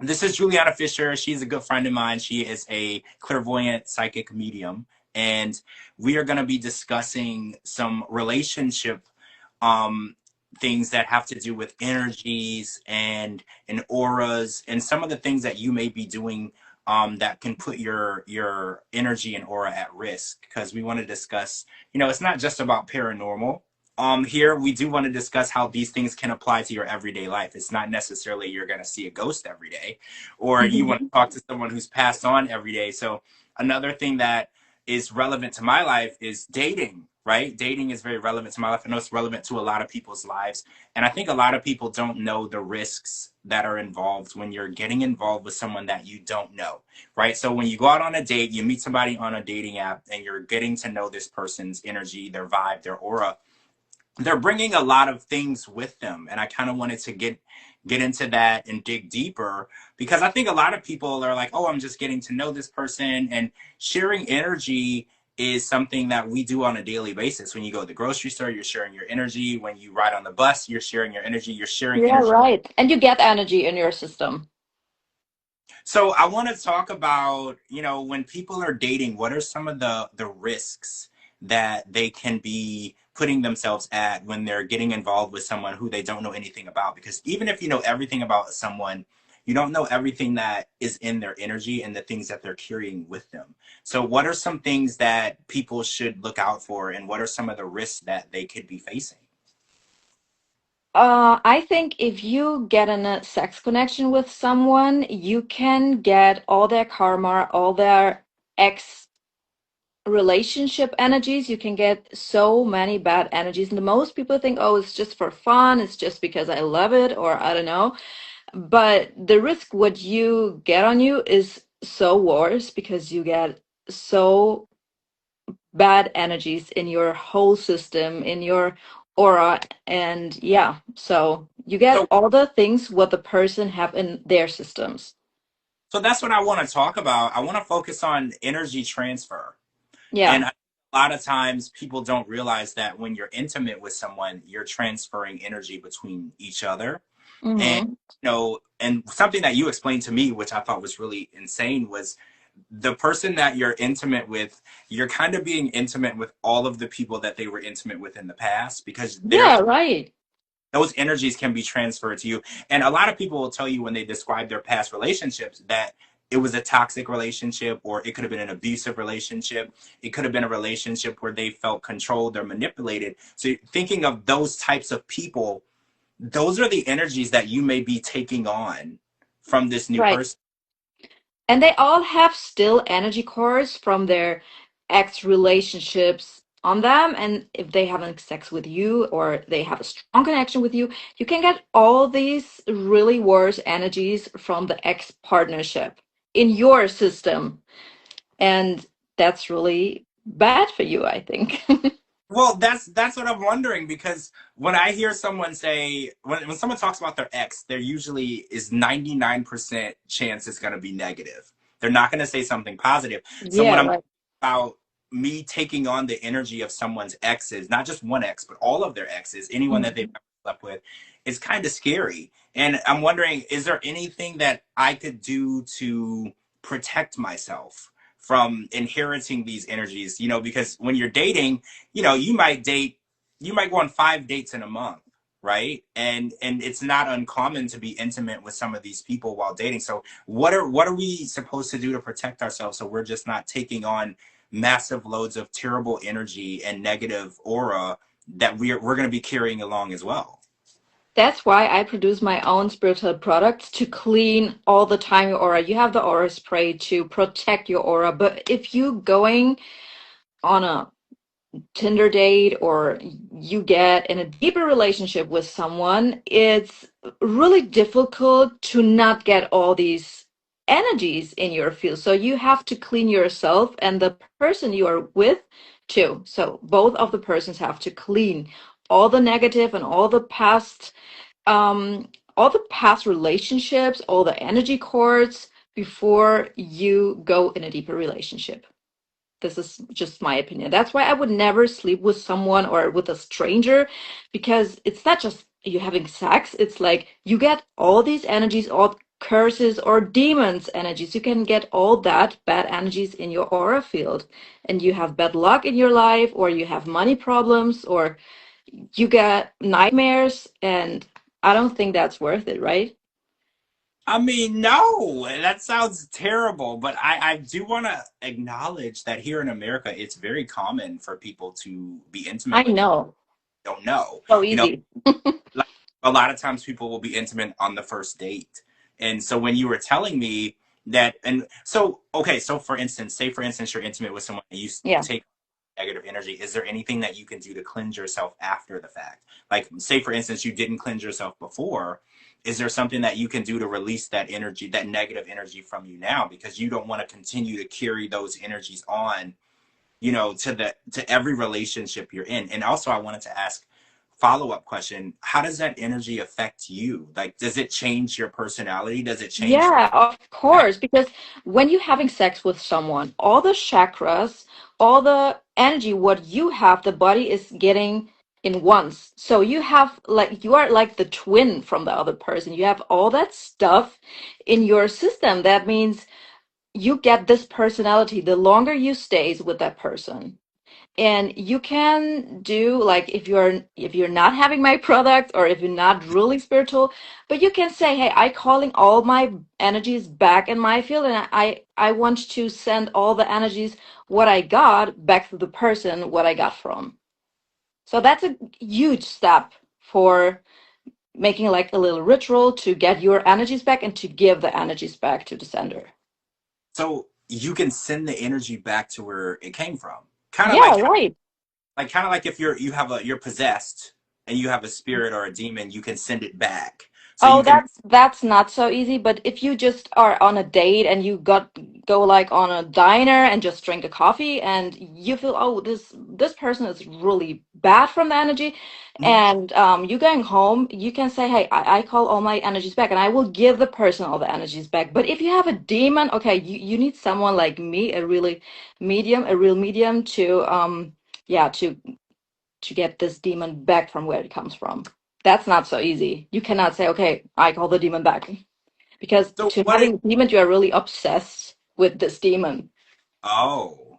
This is Giuliana Fischer. She's a good friend of mine. She is a clairvoyant psychic medium. And we are going to be discussing some relationship um, things that have to do with energies and auras and some of the things that you may be doing that can put your energy and aura at risk. Because we want to discuss, it's not just about paranormal. Here we do want to discuss how these things can apply to your everyday life. It's not necessarily you're going to see a ghost every day, or you want to talk to someone who's passed on every day. So another thing that is relevant to my life is dating, right? Dating is very relevant to my life. I know it's relevant to a lot of people's lives. And I think a lot of people don't know the risks that are involved when you're getting involved with someone that you don't know, right? So when you go out on a date, you meet somebody on a dating app and you're getting to know this person's energy, their vibe, their aura. They're bringing a lot of things with them, and I kind of wanted to get into that and dig deeper, because I think a lot of people are like, oh, I'm just getting to know this person. And sharing energy is something that we do on a daily basis. When you go to the grocery store, you're sharing your energy. When you ride on the bus, you're sharing your energy. You're sharing Yeah, energy. right. And you get energy in your system. So I want to talk about, when people are dating, what are some of the risks that they can be putting themselves at when they're getting involved with someone who they don't know anything about? Because even if you know everything about someone, you don't know everything that is in their energy and the things that they're carrying with them. So what are some things that people should look out for, and what are some of the risks that they could be facing? I think if you get in a sex connection with someone, you can get all their karma, all their ex relationship energies. You can get so many bad energies. And the most people think, oh, it's just for fun, it's just because I love it, or I don't know. But the risk what you get on you is so worse because you get so bad energies in your whole system, in your aura. And yeah, so you get So all the things what the person have in their systems. so that's what I want to talk about. I want to focus on energy transfer. And Yeah. a lot of times people don't realize that when you're intimate with someone, you're transferring energy between each other. And, Mm-hmm. and something that you explained to me, which I thought was really insane, was the person that you're intimate with, you're kind of being intimate with all of the people that they were intimate with in the past, because Yeah, right. those energies can be transferred to you. And a lot of people will tell you when they describe their past relationships that it was a toxic relationship, or it could have been an abusive relationship. It could have been a relationship where they felt controlled or manipulated. So thinking of those types of people, those are the energies that you may be taking on from this new Right. person. And they all have still energy cores from their ex relationships on them. And if they having sex with you or they have a strong connection with you, you can get all these really worse energies from the ex partnership in your system. And that's really bad for you, I think. Well, that's what I'm wondering, because when I hear someone say, when someone talks about their ex, there usually is 99% chance it's going to be negative. They're not going to say something positive. So Yeah, when I'm right. about me taking on the energy of someone's exes, not just one ex, but all of their exes, anyone that they've Mhm. ever slept with, is kind of scary. And I'm wondering, is there anything that I could do to protect myself from inheriting these energies? Because when you're dating, you might go on 5 dates in a month, right? And it's not uncommon to be intimate with some of these people while dating. So what are we supposed to do to protect ourselves, so we're just not taking on massive loads of terrible energy and negative aura that we're going to be carrying along as well? That's why I produce my own spiritual products to clean all the time your aura. You have the aura spray to protect your aura, but if you going on a Tinder date or you get in a deeper relationship with someone, it's really difficult to not get all these energies in your field. So you have to clean yourself and the person you are with too. So both of the persons have to clean all the negative and all the past relationships, all the energy cords before you go in a deeper relationship. This is just my opinion. That's why I would never sleep with someone or with a stranger, because it's not just you having sex. It's like you get all these energies, all curses or demons energies. You can get all that bad energies in your aura field, and you have bad luck in your life, or you have money problems, or you get nightmares, and I don't think that's worth it, right? I mean, no, that sounds terrible, but I do want to acknowledge that here in America, it's very common for people to be I intimate with people know. they don't know. So You know, easy. like a lot of times people will be intimate on the first date. And so when you were telling me that, and so, okay, so for instance, say for instance, you're intimate with someone and you Yeah. take negative energy. Is there anything that you can do to cleanse yourself after the fact? Like, say for instance, you didn't cleanse yourself before. Is there something that you can do to release that energy, that negative energy from you now? Because you don't want to continue to carry those energies on, to every relationship you're in. And also I wanted to ask follow-up question, how does that energy affect you? Like, does it change your personality? Does it change your Yeah, of course. Because when you're having sex with someone, all the chakras, all the energy, what you have, the body is getting in once. So you have like, you are like the twin from the other person. You have all that stuff in your system. That means you get this personality the longer you stays with that person. And you can do like, if you're not having my product, or if you're not really spiritual, but you can say, hey, I calling all my energies back in my field, and I want to send all the energies what I got back to the person what I got from. So that's a huge step for making like a little ritual to get your energies back and to give the energies back to the sender. so you can send the energy back to where it came from. Kind of Yeah, right. like if you're possessed and you have a spirit or a demon, you can send it back. So Oh, you can that's not so easy, but if you just are on a date and you got go like on a diner and just drink a coffee, and you feel, oh, this person is really bad from the energy, Mhm. and you going home, you can say, hey, I call all my energies back, and I will give the person all the energies back. But if you have a demon, okay, you need someone like me, a real medium to yeah, to get this demon back from where it comes from. That's not so easy. You cannot say, okay, I call the demon back. Because So to what it having a demon, you are really obsessed with this demon. oh.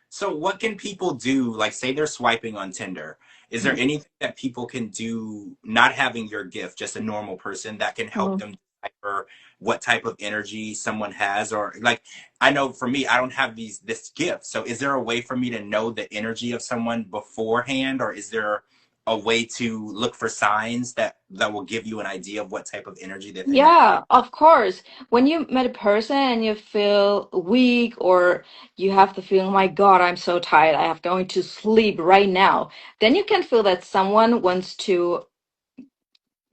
So what can people do? Like, say they're swiping on Tinder. Is there Mhm. anything that people can do, not having your gift, just a normal person, that can help Mhm. them decipher what type of energy someone has? Or like, I know for me, I don't have this gift. So is there a way for me to know the energy of someone beforehand, or is there a way to look for signs that will give you an idea of what type of energy that they might have? Yeah, of course. When you met a person and you feel weak, or you have the feeling, oh my God, I'm so tired, I have going to sleep right now, then you can feel that someone wants to,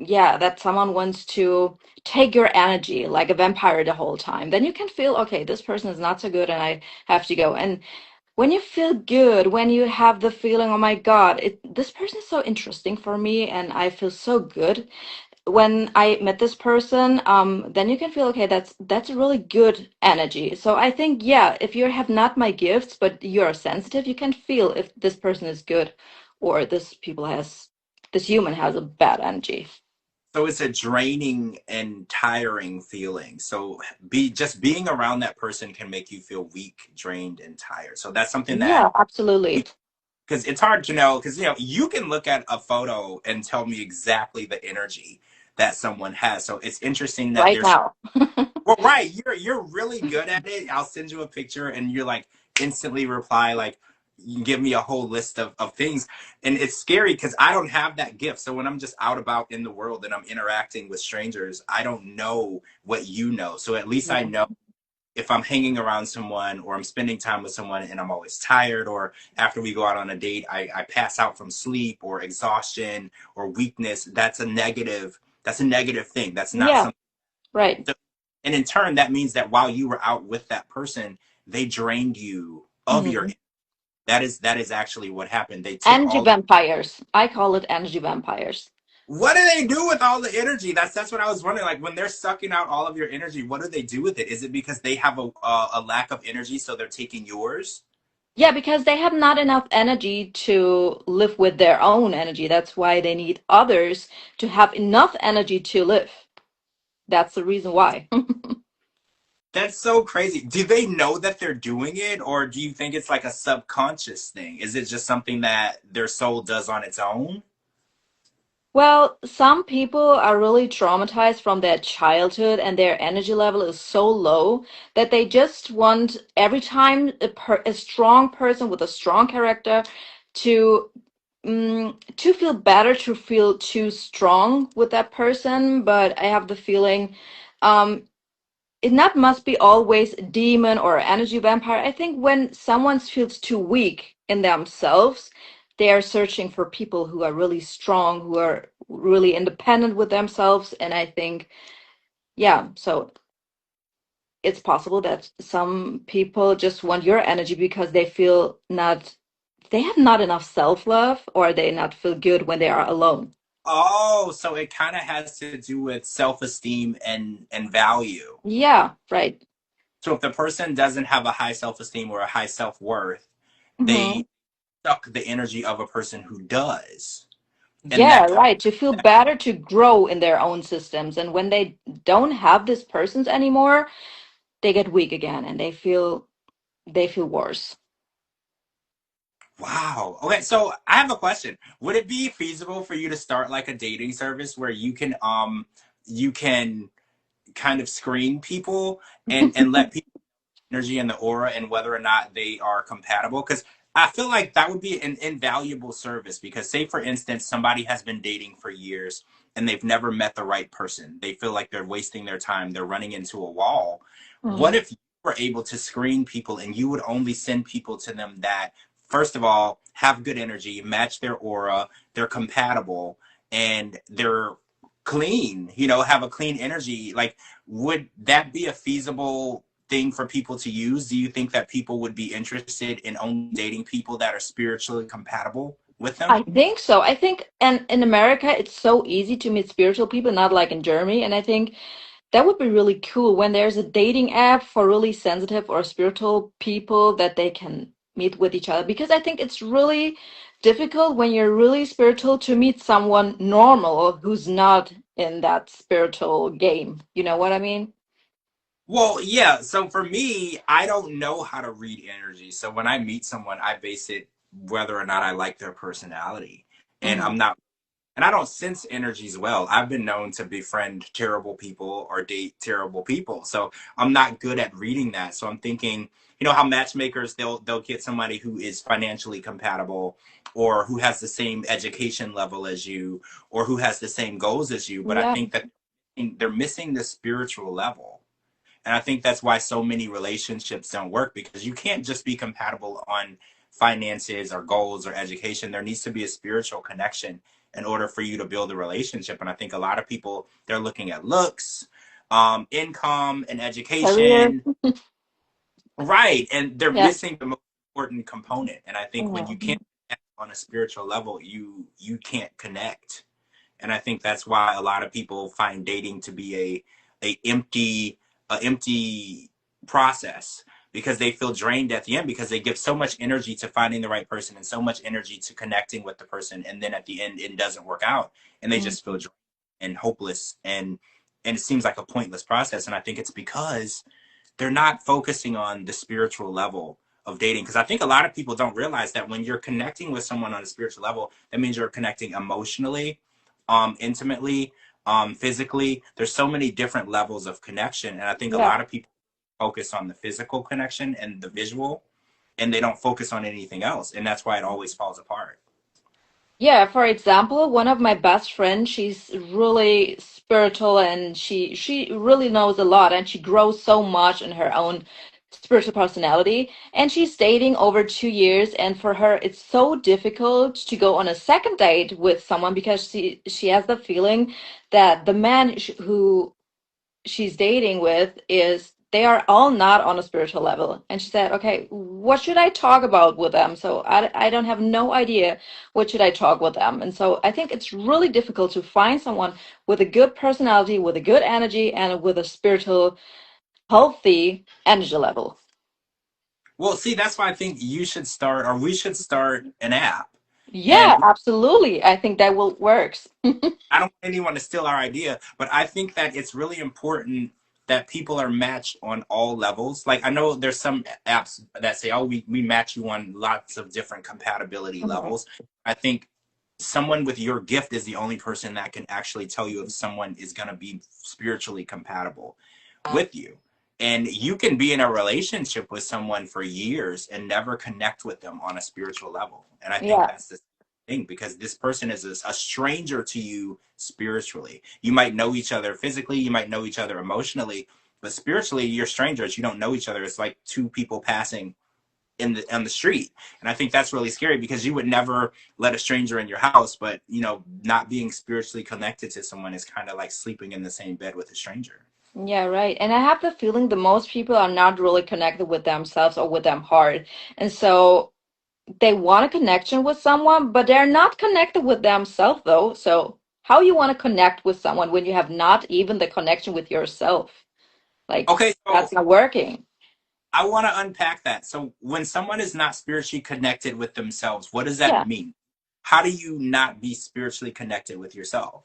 yeah, that someone wants to take your energy like a vampire the whole time. Then you can feel, okay, this person is not so good and I have to go. And when you feel good, when you have the feeling, oh my God, this person is so interesting for me and I feel so good when I met this person, then you can feel, okay, that's a really good energy. So I think, yeah, if you have not my gifts, but you're sensitive, you can feel if this person is good, or this human has a bad energy. So it's a draining and tiring feeling. So just being around that person can make you feel weak, drained, and tired. So that's something that Yeah, absolutely. because it's hard to know because you can look at a photo and tell me exactly the energy that someone has. So it's interesting that Right there's now. well, right, you're really good at it. I'll send you a picture and you're like instantly reply like you can give me a whole list of things. And it's scary because I don't have that gift. So when I'm just out about in the world and I'm interacting with strangers, I don't know what you know. So at least I Yeah. know if I'm hanging around someone or I'm spending time with someone and I'm always tired, or after we go out on a date, I pass out from sleep or exhaustion or weakness, that's a negative thing. That's not Yeah, something. right. And in turn, that means that while you were out with that person, they drained you of your. Mhm. That is actually what happened. They took Energy all. vampires. I call it energy vampires. What do they do with all the energy? That's what I was wondering. Like when they're sucking out all of your energy, what do they do with it? Is it because they have a lack of energy, so they're taking yours? Yeah, because they have not enough energy to live with their own energy. That's why they need others to have enough energy to live. that's the reason why. That's so crazy. Do they know that they're doing it, or do you think it's like a subconscious thing? Is it just something that their soul does on its own? Well, some people are really traumatized from their childhood and their energy level is so low that they just want every time a strong person with a strong character to to feel better, to feel too strong with that person. But I have the feeling um, it not must be always a demon or energy vampire. I think when someone feels too weak in themselves, they are searching for people who are really strong, who are really independent with themselves. And I think, yeah, so it's possible that some people just want your energy because they feel not, they have not enough self-love or they not feel good when they are alone. Oh, so it kind of has to do with self-esteem and value. Yeah, right. So if the person doesn't have a high self-esteem or a high self-worth, Hmm. they suck the energy of a person who does. And Yeah, that kind right. To feel better, to grow in their own systems. And when they don't have these persons anymore, they get weak again and they feel worse. wow. Okay, so I have a question. Would it be feasible for you to start like a dating service where you can kind of screen people and let people energy and the aura and whether or not they are compatible? Because I feel like that would be an invaluable service. Because say for instance somebody has been dating for years and they've never met the right person, they feel like they're wasting their time, they're running into a wall. What Mhm. if you were able to screen people and you would only send people to them that first of all have good energy, match their aura, they're compatible, and they're clean, have a clean energy? Like, would that be a feasible thing for people to use? Do you think that people would be interested in only dating people that are spiritually compatible with them? I think so. I think, and in America, it's so easy to meet spiritual people, not like in Germany. And I think that would be really cool when there's a dating app for really sensitive or spiritual people that they can meet with each other. Because I think it's really difficult when you're really spiritual to meet someone normal who's not in that spiritual game. You know what I mean? Well, yeah. So for me, I don't know how to read energy. So when I meet someone, I base it whether or not I like their personality. And Hmm. I don't sense energies well. I've been known to befriend terrible people or date terrible people. So I'm not good at reading that. So I'm thinking, how matchmakers they'll get somebody who is financially compatible or who has the same education level as you or who has the same goals as you, but I Yeah. think that they're missing the spiritual level. And I think that's why so many relationships don't work, because you can't just be compatible on finances or goals or education. There needs to be a spiritual connection in order for you to build a relationship. And I think a lot of people, they're looking at looks, income, and Career. education. Right. And they're Yeah. missing the most important component. And I think when you can't Mhm. connect on a spiritual level, you can't connect. And I think that's why a lot of people find dating to be a empty process, because they feel drained at the end, because they give so much energy to finding the right person and so much energy to connecting with the person, and then at the end it doesn't work out and they just feel Mhm. drained and hopeless, and it seems like a pointless process. And I think it's because they're not focusing on the spiritual level of dating, because I think a lot of people don't realize that when you're connecting with someone on a spiritual level, that means you're connecting emotionally, intimately, physically. There's so many different levels of connection, and I think a Yeah. lot of people focus on the physical connection and the visual, and they don't focus on anything else, and that's why it always falls apart. Yeah, for example, one of my best friends, she's really spiritual and she really knows a lot and she grows so much in her own spiritual personality. And she's dating over 2 years, and for her, it's so difficult to go on a second date with someone because she has the feeling that the man who she's dating with is they are all not on a spiritual level. And she said, okay, what should I talk about with them? So I don't have no idea what should I talk with them. And so I think it's really difficult to find someone with a good personality, with a good energy, and with a spiritual, healthy energy level. Well, see, that's why I think you should start, or we should start an app. Yeah, absolutely. I think that will works. I don't want anyone to steal our idea, but I think that it's really important that people are matched on all levels. Like I know there's some apps that say, oh, we match you on lots of different compatibility Mhm. levels. I think someone with your gift is the only person that can actually tell you if someone is going to be spiritually compatible with you. And you can be in a relationship with someone for years and never connect with them on a spiritual level. And I think Yeah. that's the thing, because this person is a stranger to you spiritually. You might know each other physically, you might know each other emotionally, but spiritually you're strangers. You don't know each other. It's like two people passing on the street. And I think that's really scary, because you would never let a stranger in your house, but not being spiritually connected to someone is kind of like sleeping in the same bed with a stranger. Yeah, right. And I have the feeling that most people are not really connected with themselves or with them heart. And so they want a connection with someone, but they're not connected with themselves though. So how you want to connect with someone when you have not even the connection with yourself? Like Okay, so that's not working. I want to unpack that. So when someone is not spiritually connected with themselves, what does that Yeah. mean? How do you not be spiritually connected with yourself?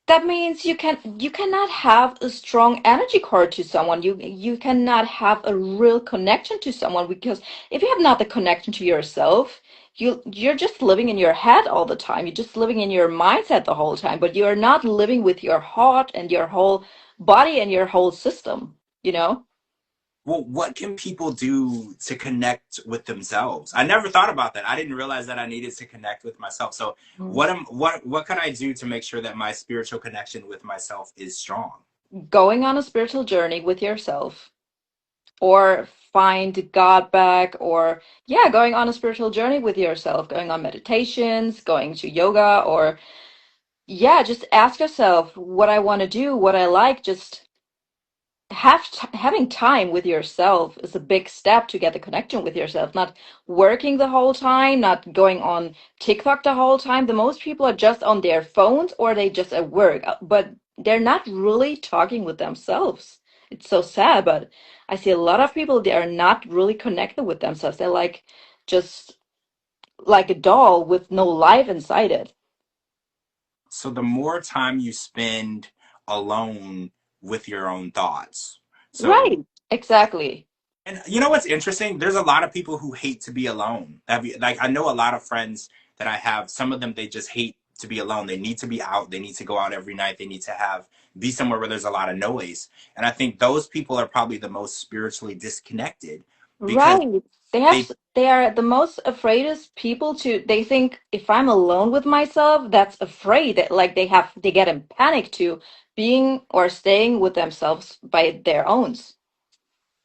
That means you cannot have a strong energy core to someone. You cannot have a real connection to someone because if you have not the connection to yourself, you're just living in your head all the time. You're just living in your mindset the whole time, but you're not living with your heart and your whole body and your whole system, you know? Well, what can people do to connect with themselves? I never thought about that. I didn't realize that I needed to connect with myself. So what can I do to make sure that my spiritual connection with myself is strong? Going on a spiritual journey with yourself or find God back, or yeah, going on a spiritual journey with yourself, going on meditations, going to yoga, or yeah, just ask yourself what I want to do, what I like. Just having time with yourself is a big step to get the connection with yourself. Not working the whole time, not going on TikTok the whole time. The most people are just on their phones or they just at work, but they're not really talking with themselves. It's so sad, but I see a lot of people, they are not really connected with themselves. They're like just like a doll with no life inside it. So the more time you spend alone with your own thoughts. So Right, exactly. And you know what's interesting? There's a lot of people who hate to be alone. Like I know a lot of friends that I have. Some of them, they just hate to be alone. They need to be out. They need to go out every night. They need to be somewhere where there's a lot of noise. And I think those people are probably the most spiritually disconnected, because Right. they They are the most afraidest people to they think if I'm alone with myself, that's afraid that like they get in panic to being or staying with themselves by their owns.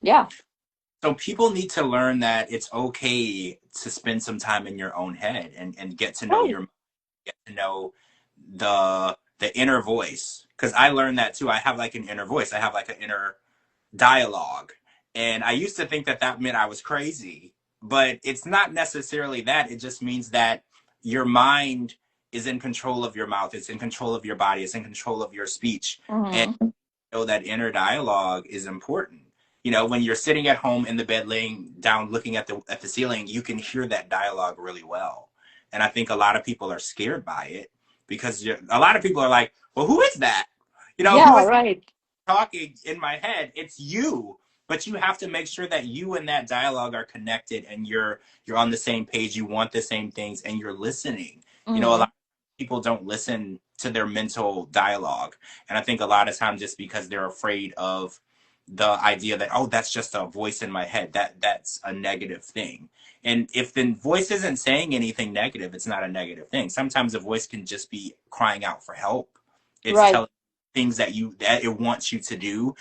Yeah. so people need to learn that it's okay to spend some time in your own head and get to know Right. your get to know the inner voice, because I learned that too. I have like an inner voice. I have like an inner dialogue. And I used to think that that meant I was crazy, but it's not necessarily that. It just means that your mind is in control of your mouth, it's in control of your body, it's in control of your speech. And Hmm. that inner dialogue is important. When you're sitting at home in the bed, laying down, looking at the ceiling, you can hear that dialogue really well. And I think a lot of people are scared by it, because a lot of people are like, "Well, who is that? Who Yeah, is right. talking in my head?" It's you. But you have to make sure that you and that dialogue are connected, and you're on the same page. You want the same things, and you're listening. A lot Hmm. of people don't listen to their mental dialogue, and I think a lot of times just because they're afraid of the idea that, oh, that's just a voice in my head, that's a negative thing. And if the voice isn't saying anything negative, it's not a negative thing. Sometimes a voice can just be crying out for help. It's Right. telling things that it wants you to do,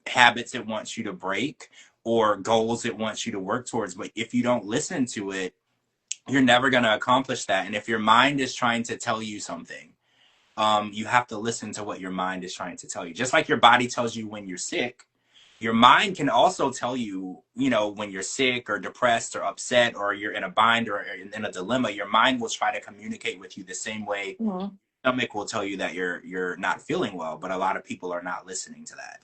habits it wants you to break, or goals it wants you to work towards. But if you don't listen to it, you're never going to accomplish that. And if your mind is trying to tell you something, you have to listen to what your mind is trying to tell you. Just like your body tells you when you're sick, your mind can also tell you, when you're sick or depressed or upset or you're in a bind or in a dilemma. Your mind will try to communicate with you the same way Mhm. stomach will tell you that you're not feeling well, but a lot of people are not listening to that.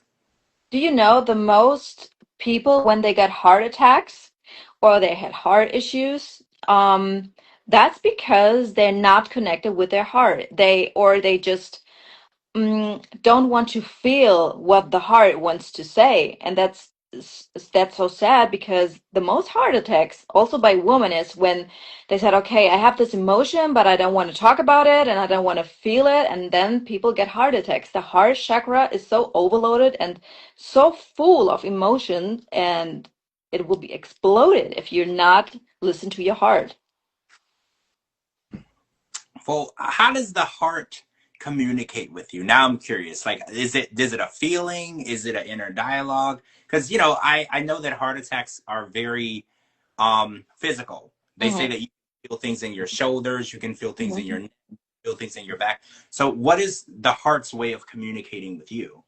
Do you know the most people when they get heart attacks or they had heart issues? That's because they're not connected with their heart. They just don't want to feel what the heart wants to say, and that's so sad, because the most heart attacks also by women is when they said, okay, I have this emotion but I don't want to talk about it and I don't want to feel it, and then people get heart attacks. The heart chakra is so overloaded and so full of emotion, and it will be exploded if you're not listen to your heart. Well, how does the heart communicate with you? Now I'm curious. Like, is it a feeling? Is it an inner dialogue? Because I know that heart attacks are very physical. They say Mhm. that you feel things in your shoulders, you can feel things in your Mhm. neck, feel things in your back. So what is the heart's way of communicating with you?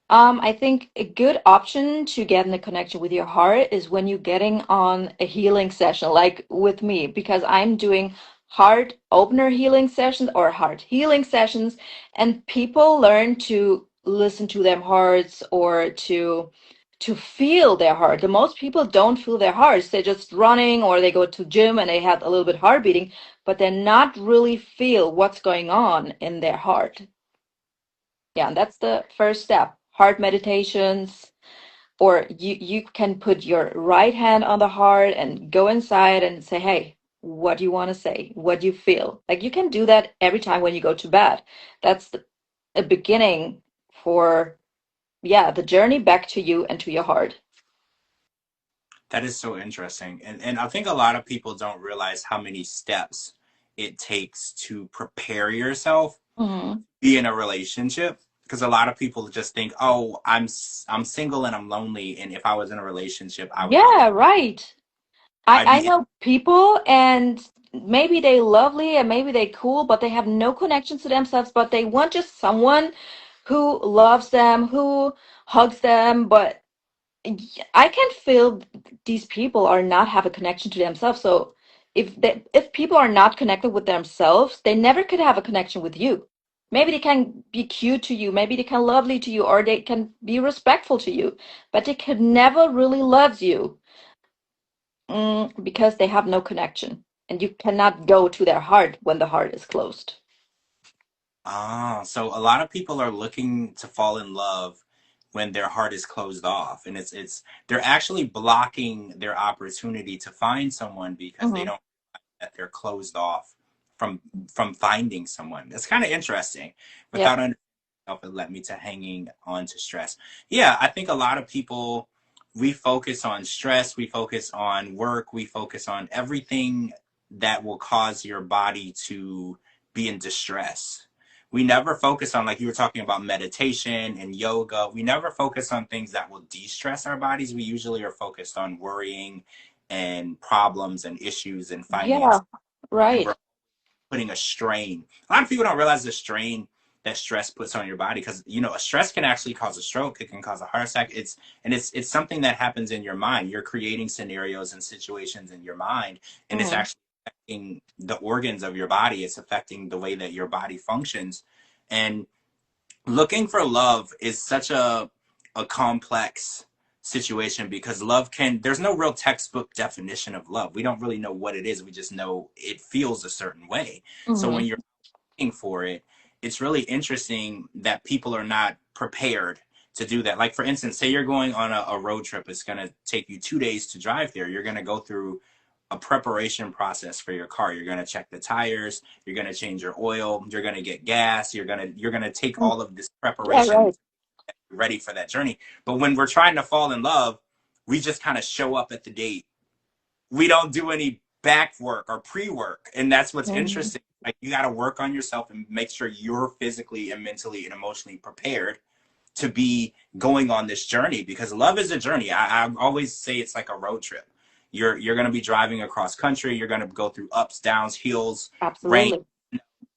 I think a good option to get in a connection with your heart is when you're getting on a healing session, like with me, because I'm doing heart opener healing sessions or heart healing sessions, and people learn to listen to their hearts or to feel their heart. The most people don't feel their hearts. They're just running or they go to gym and they have a little bit heart beating, but they're not really feel what's going on in their heart. Yeah, and that's the first step. Heart meditations, or you can put your right hand on the heart and go inside and say, "Hey, what do you want to say? What do you feel?" Like you can do that every time when you go to bed. That's a beginning for, yeah, the journey back to you and to your heart. That is so interesting. And I think a lot of people don't realize how many steps it takes to prepare yourself Hmm. be in a relationship, because a lot of people just think, "Oh, I'm single and I'm lonely, and if I was in a relationship, I would be Yeah, right. I'd I be." know people, and maybe they lovely and maybe they cool, but they have no connection to themselves, but they want just someone who loves them, who hugs them. But I can feel these people are not have a connection to themselves. So if people are not connected with themselves, they never could have a connection with you. Maybe they can be cute to you, maybe they can lovely to you, or they can be respectful to you, but they could never really love you. Because they have no connection, and you cannot go to their heart when the heart is closed. So a lot of people are looking to fall in love when their heart is closed off, and it's they're actually blocking their opportunity to find someone because they Hmm. don't that they're closed off from finding someone. That's kind of interesting. Yep. Without understanding myself, it led me to hanging on to stress. Yeah, I think a lot of people we focus on stress, we focus on work, we focus on everything that will cause your body to be in distress. We never focus on, like you were talking about, meditation and yoga. We never focus on things that will de-stress our bodies. We usually are focused on worrying and problems and issues and Yeah, finance, and right. we're putting a strain. A lot of people don't realize the strain that stress puts on your body, because a stress can actually cause a stroke. It can cause a heart attack. It's something that happens in your mind. You're creating scenarios and situations in your mind, and it's Hmm. actually affecting the organs of your body. It's affecting the way that your body functions. And looking for love is such a complex situation, because love can there's no real textbook definition of love. We don't really know what it is. We just know it feels a certain way. So when Hmm. you're looking for it, it's really interesting that people are not prepared to do that. Like, for instance, say you're going on a road trip. It's going to take you 2 days to drive there. You're going to go through a preparation process for your car. You're going to check the tires, you're going to change your oil, you're going to get gas, you're going to take all of this Yeah, preparation right. ready for that journey. But when we're trying to fall in love, we just kind of show up at the date. We don't do any back work or pre-work, and that's what's Hmm. interesting. Like, you got to work on yourself and make sure you're physically and mentally and emotionally prepared to be going on this journey, because love is a journey. I always say it's like a road trip. You're going to be driving across country. You're going to go through ups, downs, hills, rain, Absolutely.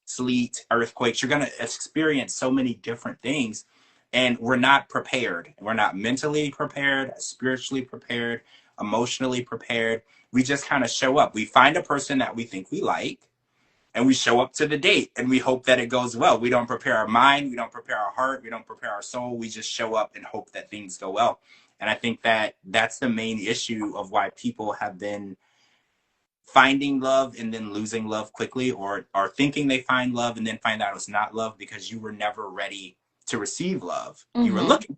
sleet, earthquakes. You're going to experience so many different things, and we're not prepared. We're not mentally prepared, spiritually prepared, emotionally prepared. We just kind of show up. We find a person that we think we like, and we show up to the date and we hope that it goes well. We don't prepare our mind, we don't prepare our heart, we don't prepare our soul. We just show up and hope that things go well. And I think that that's the main issue of why people have been finding love and then losing love quickly, or thinking they find love and then find out it's not love because you were never ready to receive love. You were Mm-hmm. looking,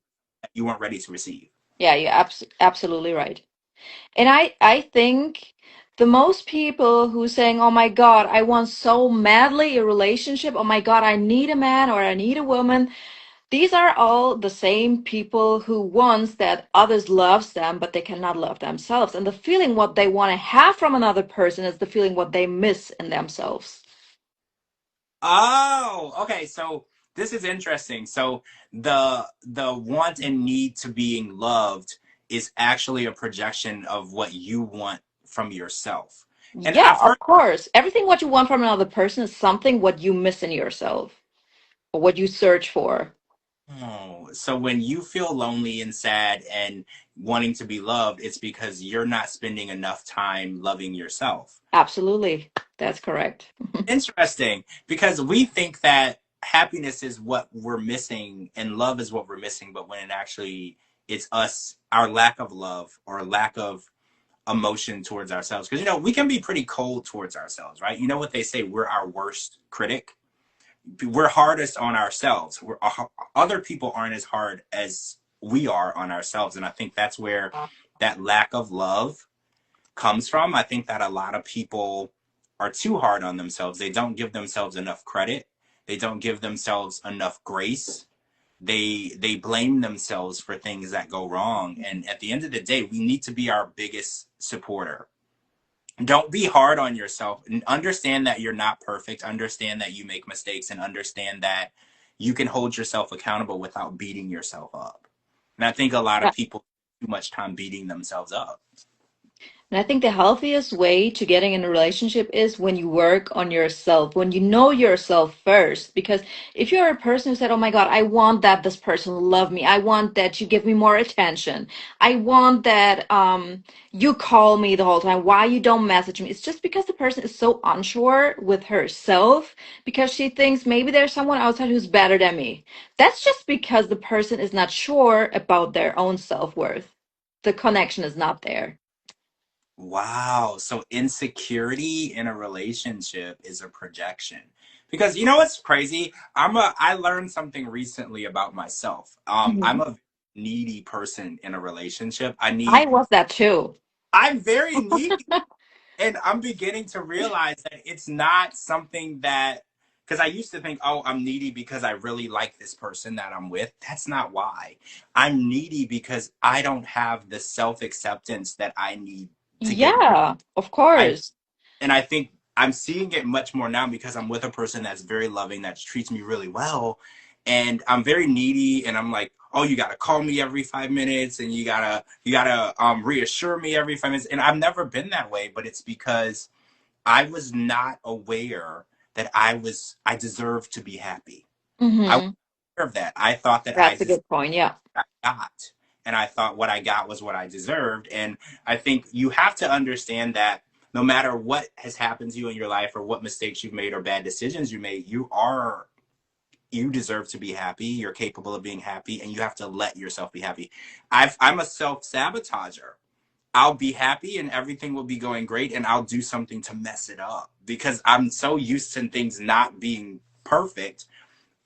you weren't ready to receive. Yeah, you're absolutely right. And I think the most people who saying, "Oh my God, I want so madly a relationship. Oh my God, I need a man or I need a woman." These are all the same people who wants that others loves them, but they cannot love themselves. And the feeling what they want to have from another person is the feeling what they miss in themselves. Oh, okay. So this is interesting. So the want and need to being loved is actually a projection of what you want from yourself. And Yeah, I've heard, of course. Everything what you want from another person is something what you miss in yourself or what you search for. oh, so when you feel lonely and sad and wanting to be loved, it's because you're not spending enough time loving yourself. Absolutely. That's correct. Interesting, because we think that happiness is what we're missing and love is what we're missing, but when it actually it's us, our lack of love or lack of emotion towards ourselves. Because we can be pretty cold towards ourselves, right? You know what they say, we're our worst critic. We're hardest on ourselves. Other people aren't as hard as we are on ourselves, and I think that's where that lack of love comes from. I think that a lot of people are too hard on themselves. They don't give themselves enough credit. They don't give themselves enough grace. They blame themselves for things that go wrong. And at the end of the day, we need to be our biggest supporter. Don't be hard on yourself. Understand that you're not perfect. Understand that you make mistakes, and understand that you can hold yourself accountable without beating yourself up. And I think a lot of people spend too much time beating themselves up. And I think the healthiest way to getting in a relationship is when you work on yourself, when you know yourself first. Because if you're a person who said, "Oh my God, I want that this person will love me. I want that you give me more attention. I want that you call me the whole time. Why you don't message me?" It's just because the person is so unsure with herself because she thinks maybe there's someone outside who's better than me. That's just because the person is not sure about their own self-worth. The connection is not there. Wow. So insecurity in a relationship is a projection. Because you know what's crazy? I learned something recently about myself. I'm a needy person in a relationship. I was that too. I'm very needy, and I'm beginning to realize that it's not something that, because I used to think, oh, I'm needy because I really like this person that I'm with. That's not why. I'm needy because I don't have the self-acceptance that I need to give. Yeah, of I course. and I think I'm seeing it much more now because I'm with a person that's very loving, that treats me really well, and I'm very needy, and I'm like, oh, you gotta call me every 5 minutes, and you gotta reassure me every 5 minutes, and I've never been that way, but it's because I was not aware that I deserved to be happy. I was Hmm. aware of that. I thought that I That's a deserved good point. Yeah. what I got. And I thought what I got was what I deserved. And I think you have to understand that no matter what has happened to you in your life or what mistakes you've made or bad decisions you made, you deserve to be happy. You're capable of being happy, and you have to let yourself be happy. I'm a self sabotager. I'll be happy and everything will be going great, and I'll do something to mess it up because I'm so used to things not being perfect.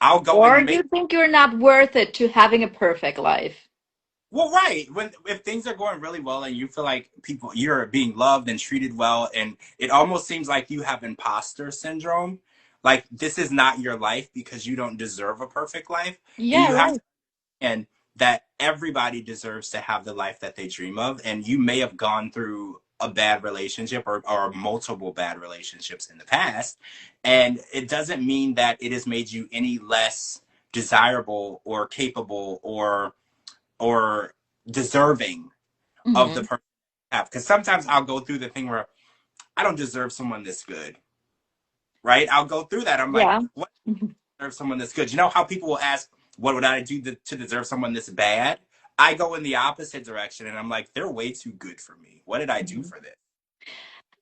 I'll go Or and you make. think you're not worth it to having a perfect life. Well, right. When if things are going really well and you feel like you're being loved and treated well, and it almost seems like you have imposter syndrome, like this is not your life because you don't deserve a perfect life, and Yeah, you have to right. understand that everybody deserves to have the life that they dream of, and you may have gone through a bad relationship or multiple bad relationships in the past, and it doesn't mean that it has made you any less desirable or capable or deserving of the Hmm. person I have. Because sometimes I'll go through the thing where I don't deserve someone this good, right? I'll go through that. I'm like, Yeah. what deserve someone this good? You know how people will ask, what would I do to deserve someone this bad? I go in the opposite direction and I'm like, they're way too good for me. What did I do Mhm. for this?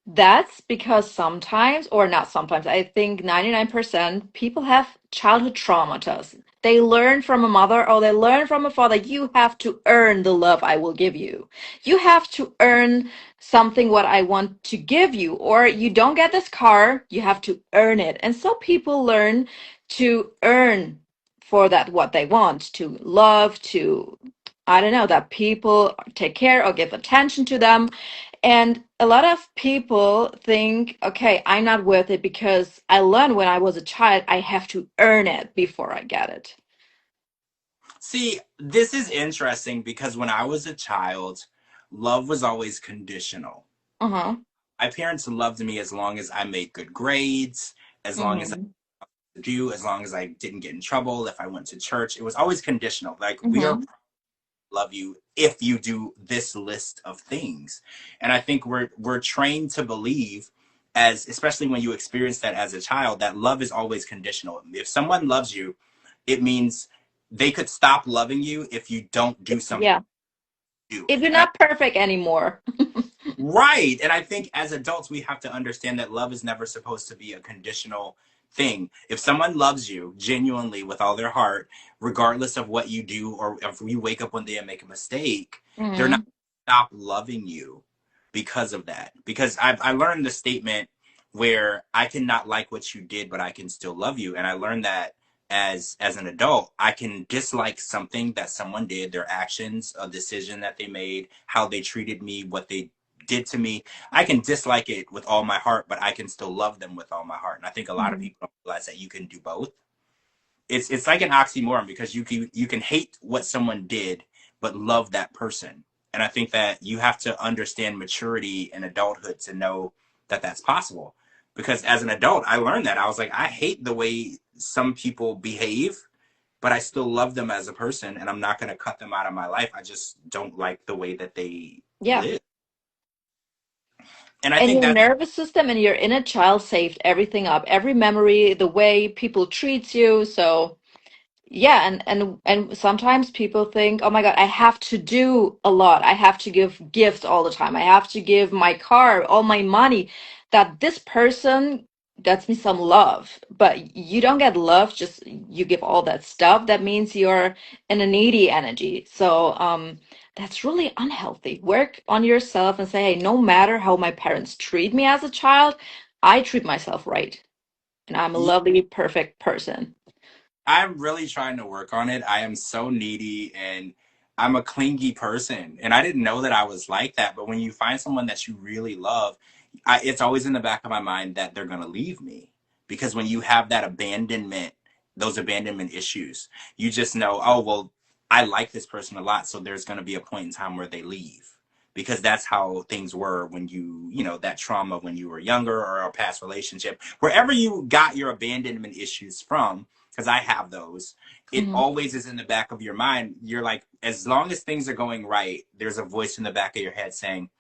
That's because sometimes, or not sometimes, I think 99% people have childhood traumas. They learn from a mother or they learn from a father, you have to earn the love I will give you. You have to earn something what I want to give you, or you don't get this car, you have to earn it. And so people learn to earn for that what they want, to love, to, I don't know, that people take care or give attention to them. And a lot of people think, okay, I'm not worth it because I learned when I was a child, I have to earn it before I get it. See, this is interesting because when I was a child, love was always conditional. Uh-huh. My parents loved me as long as I made good grades, as long as I Mm-hmm. could do, as long as I didn't get in trouble, if I went to church. It was always conditional. Like, we are Mm-hmm. love you if you do this list of things. And I think we're trained to believe, as especially when you experience that as a child, that love is always conditional. If someone loves you, it means they could stop loving you if you don't do something Yeah. to do If it. you're not perfect anymore. Right. And I think as adults, we have to understand that love is never supposed to be a conditional thing. If someone loves you genuinely with all their heart, regardless of what you do, or if you wake up one day and make a mistake, they're not Mm-hmm. gonna stop loving you because of that. Because I learned the statement where I cannot like what you did, but I can still love you. And I learned that as an adult, I can dislike something that someone did, their actions, a decision that they made, how they treated me, what they did to me. I can dislike it with all my heart, but I can still love them with all my heart. And I think a lot of Mm-hmm. people don't realize that you can do both. It's like an oxymoron because you can hate what someone did, but love that person. And I think that you have to understand maturity and adulthood to know that that's possible. Because as an adult, I learned that I was like, I hate the way some people behave, but I still love them as a person, and I'm not going to cut them out of my life. I just don't like the way that they Yeah. live. And I And think your that nervous system and your inner child saved everything up, every memory, the way people treat you. So yeah, and sometimes people think, "Oh my God, I have to do a lot. I have to give gifts all the time. I have to give my car, all my money, that this person gets me some love." But you don't get love, just you give all that stuff. That means you're in a needy energy. So, that's really unhealthy. Work on yourself and say, "Hey, no matter how my parents treat me as a child, I treat myself right, and I'm a lovely, perfect person." I'm really trying to work on it. I am so needy and I'm a clingy person. And I didn't know that I was like that. But when you find someone that you really love, it's always in the back of my mind that they're going to leave me. Because when you have that abandonment, those abandonment issues, you just know, oh, well, I like this person a lot. So there's going to be a point in time where they leave. Because that's how things were when that trauma when you were younger or a past relationship, wherever you got your abandonment issues from, because I have those, it Mhm. always is in the back of your mind. You're like, as long as things are going right, there's a voice in the back of your head saying,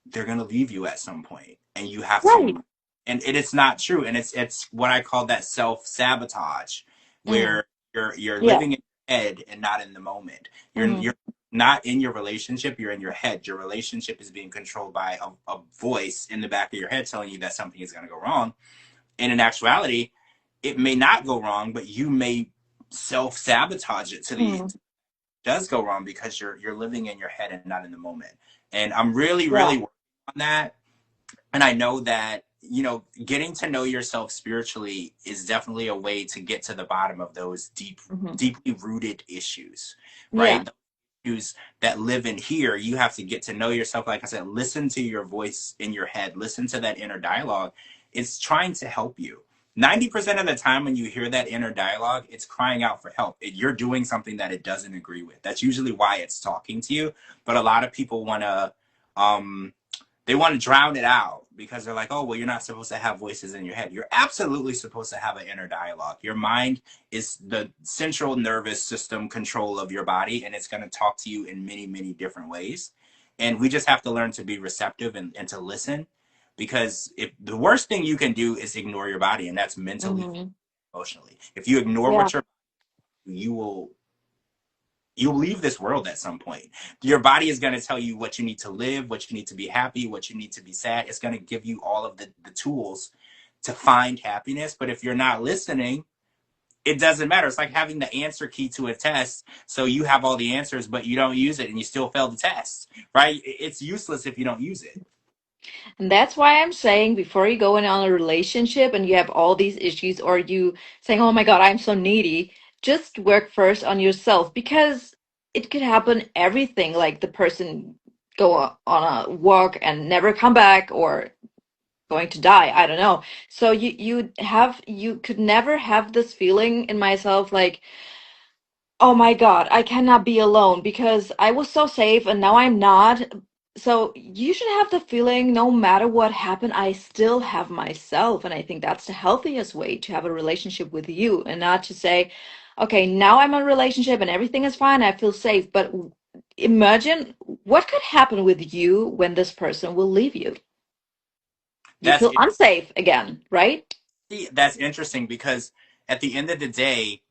they're going to leave you at some point and you have Right. to. And it's not true. And it's what I call that self-sabotage, Mm. where you're Yeah. living in your head and not in the moment. You're Mhm. not in your relationship, you're in your head. Your relationship is being controlled by a voice in the back of your head telling you that something is going to go wrong. And in actuality, it may not go wrong, but you may self sabotage it to the Mm. does go wrong because you're living in your head and not in the moment. And I'm really Yeah. really working on that. And I know that getting to know yourself spiritually is definitely a way to get to the bottom of those Mhm. deeply rooted issues, Yeah. right? The issues that live in here, you have to get to know yourself. Like I said, listen to your voice in your head, listen to that inner dialogue. It's trying to help you. 90% of the time when you hear that inner dialogue, it's crying out for help. You're doing something that it doesn't agree with. That's usually why it's talking to you. But a lot of people um, want to drown it out because they're like, oh, well, you're not supposed to have voices in your head. You're absolutely supposed to have an inner dialogue. Your mind is the central nervous system control of your body, and it's going to talk to you in many, many different ways. And we just have to learn to be receptive and to listen, because if the worst thing you can do is ignore your body, and that's mentally, Mhm. emotionally. If you ignore Yeah. what you will you'll leave this world at some point. Your body is going to tell you what you need to live, what you need to be happy, what you need to be sad. It's going to give you all of the tools to find happiness. But if you're not listening, it doesn't matter. It's like having the answer key to a test. So you have all the answers, but you don't use it and you still fail the test, right? It's useless if you don't use it. And that's why I'm saying before you go in on a relationship and you have all these issues, or you saying, "Oh my God, I'm so needy," just work first on yourself, because it could happen everything, like the person go on a walk and never come back, or going to die. I don't know. So you could never have this feeling in myself like, "Oh my God, I cannot be alone because I was so safe and now I'm not." So you should have the feeling no matter what happened, I still have myself. And I think that's the healthiest way to have a relationship with you, and not to say, "Okay, now I'm in a relationship and everything is fine. I feel safe." But imagine what could happen with you when this person will leave you. You That's feel unsafe again, right? that's interesting because at the end of the day,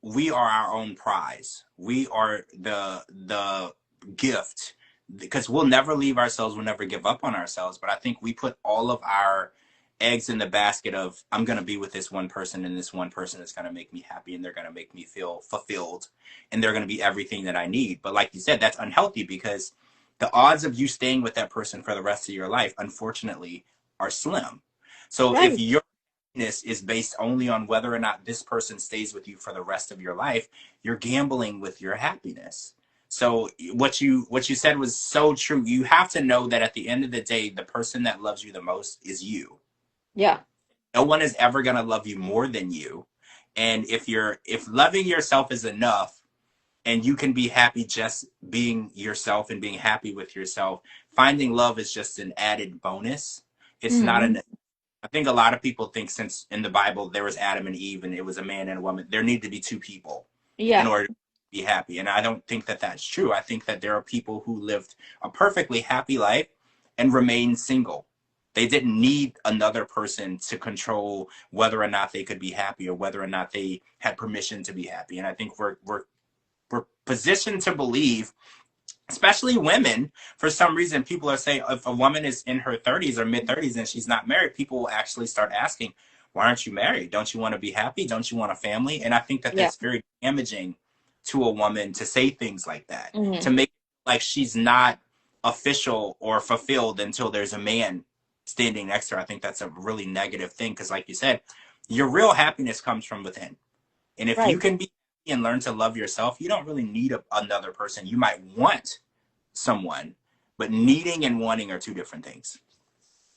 we are our own prize. We are the gift because we'll never leave ourselves. We'll never give up on ourselves. But I think we put all of our eggs in the basket of I'm going to be with this one person and this one person is going to make me happy and they're going to make me feel fulfilled and they're going to be everything that I need. But like you said, that's unhealthy because the odds of you staying with that person for the rest of your life, unfortunately, are slim. So if Right. your happiness is based only on whether or not this person stays with you for the rest of your life, you're gambling with your happiness. So what you said was so true. You have to know that at the end of the day, the person that loves you the most is you. Yeah. No one is ever going to love you more than you. And if loving yourself is enough and you can be happy just being yourself and being happy with yourself, finding love is just an added bonus. It's not Hmm. an I think a lot of people think since in the Bible there was Adam and Eve and it was a man and a woman, there need to be two people in Yeah. order to be happy. And I don't think that that's true. I think that there are people who lived a perfectly happy life and remained single. They didn't need another person to control whether or not they could be happy or whether or not they had permission to be happy. And I think we're positioned to believe, especially women, for some reason people are saying if a woman is in her 30s or mid 30s and she's not married, people will actually start asking, why aren't you married? Don't you want to be happy? Don't you want a family? And I think that Yeah. that's very damaging to a woman to say things like that, to Hmm. make it like she's not official or fulfilled until there's a man standing next to her. I think that's a really negative thing because like you said, your real happiness comes from within. And if you Right. can be and learn to love yourself, you don't really need another person. You might want someone, but needing and wanting are two different things.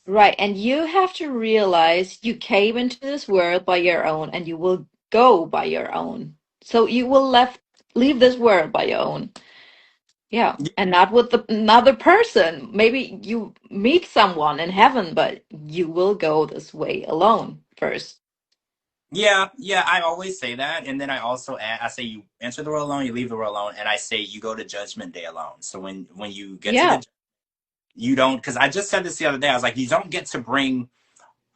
Right. And you have to realize you came into this world by your own and you will go by your own. So you will leave this world by your own. Yeah. And not with another person. Maybe you meet someone in heaven, but you will go this way alone first. Yeah, yeah, I always say that, and then I also add, I say you enter the world alone, you leave the world alone, and I say you go to Judgment Day alone. So when you get to Yeah. the you don't because I just said this the other day. I was like, you don't get to bring